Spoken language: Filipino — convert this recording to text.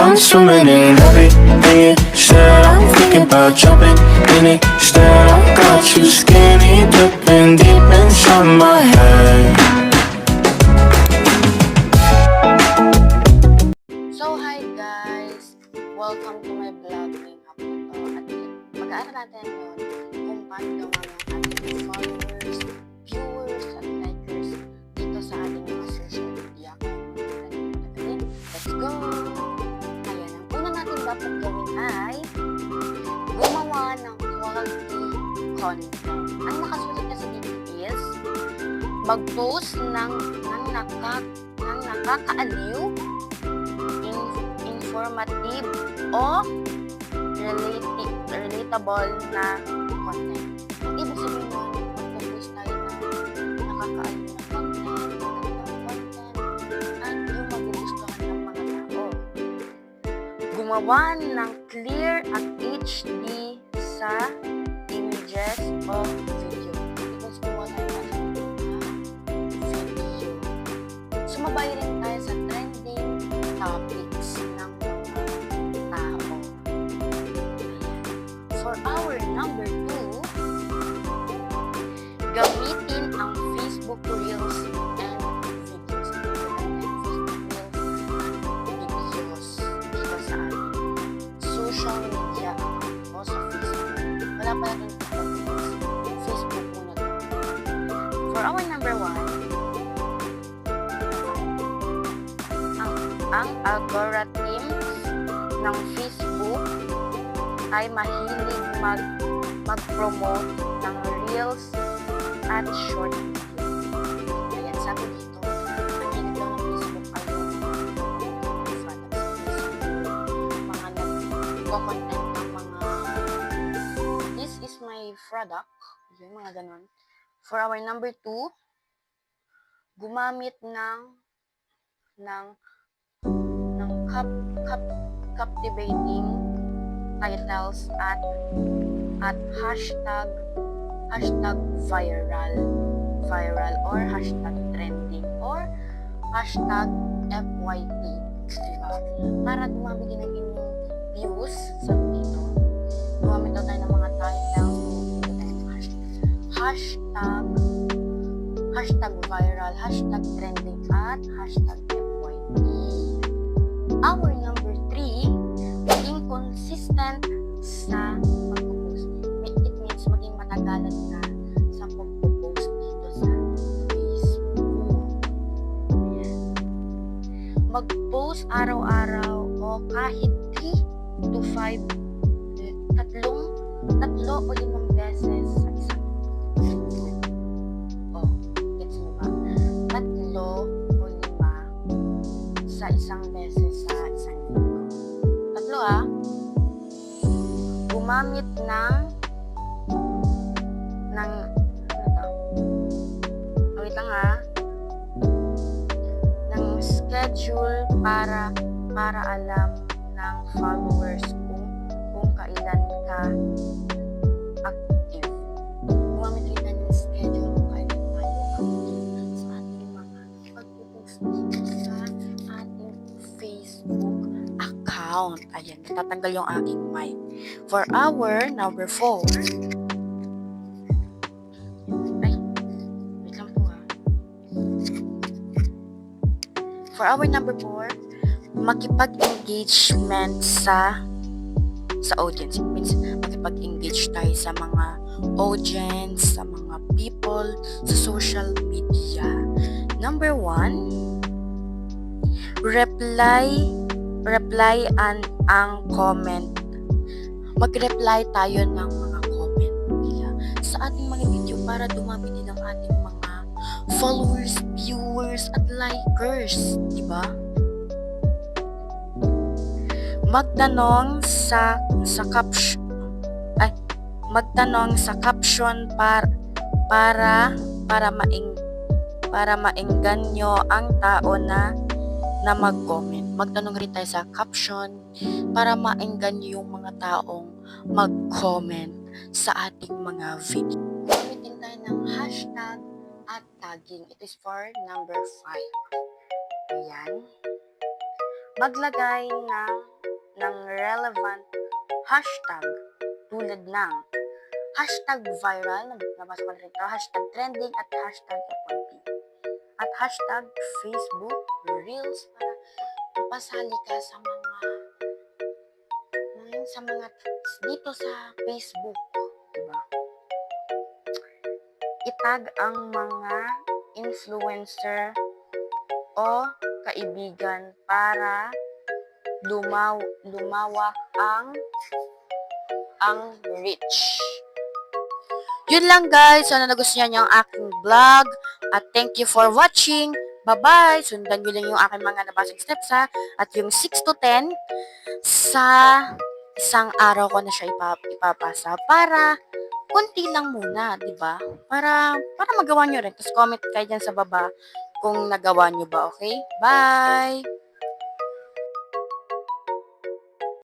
I'm swimming in everything instead. I'm thinking about jumping in it instead. I got you skinny dipping deep inside my head. So hi guys! Welcome to my vlog ngayong hapon to. At mag-aaral natin yun kung paano gawin ang ating followers, viewers, at likers dito sa ating mga social media. Let's go! Ayan, ang una natin dapat gawin ay gumawa ng quality content. Ang nakasulat kasi dito is mag-post ng nakakaaliw, informative o relatable na content. Ang ibig sabihin nun, mag-focus tayo na nakakaaliw na content, at yung magugustuhan ng mga tao. Gumawa ng clear at HD sa images o video. Because gumawa tayo ng video. Sumabay rin tayo sa trending topics ng mga tao. For our number 2, gamitin ang Facebook Reels and videos. Videos dito sa ating social media o sa Facebook. Wala pa natin Facebook muna to. For our number 1, ang algorithms ng Facebook ay mahilig mag-promote ng reels at short videos. Ayan, sabi dito, ang hilig daw ng Facebook ay mga nagko-content ng mga this is my product, yung mga ganon. For our number 2, gumamit ng captivating titles at hashtag viral or hashtag trending or hashtag FYP, diba? Para dumami din ang inyong views sa dito. Gumamit daw tayo ng mga titles, hashtag viral, hashtag trending at hashtag FYP. Our number 3, maging consistent sa pag-post. It means maging matagalan na sa pag-post dito sa Facebook. Mag-post araw-araw o kahit 3 to 5, tatlo o 5 beses sa isang linggo. Gets mo ba? 3 o 5 sa isang beses sa isang linggo. 3 gumamit ng schedule para alam ng followers kung kailan ka active. Gumamit rin tayo ng schedule kung kailan tayo active sa ating mga pag-post sa ating Facebook account. Ayan, natatanggal yung aking mic. For our number 4, For our number 4, makipag-engagement sa audience. It means makipag-engage tayo sa mga audience, sa mga people, sa social media. Number 1, reply ang comment. Mag-reply tayo ng mga comment nila sa ating mga video para dumami din ang ating mga followers, viewers, at likers, di ba? Magtanong sa caption para maengganyo ang tao na mag-comment. Magtanong rin tayo sa caption para maengganyo yung mga taong mag-comment sa ating mga video. Gamitin tayo ng hashtag at tagging. It is for number 5. Ayan. Maglagay ng ng relevant hashtag tulad ng hashtag viral, nabasa ko na rin ito, hashtag trending at hashtag FYP. At hashtag Facebook Reels para mapasali ka sa mga dito sa Facebook, diba? Itag ang mga influencer o kaibigan para lumawak ang reach. Yun lang guys, sana nagustuhan niyo ang aking vlog at thank you for watching. Bye-bye! Sundan nyo lang yung aking mga nabasang steps ha. At yung 6 to 10 sa isang araw ko na siya ipapasa para konti lang muna, di ba? Para magawa nyo rin. Tapos comment kayo dyan sa baba kung nagawa nyo ba, okay? Bye!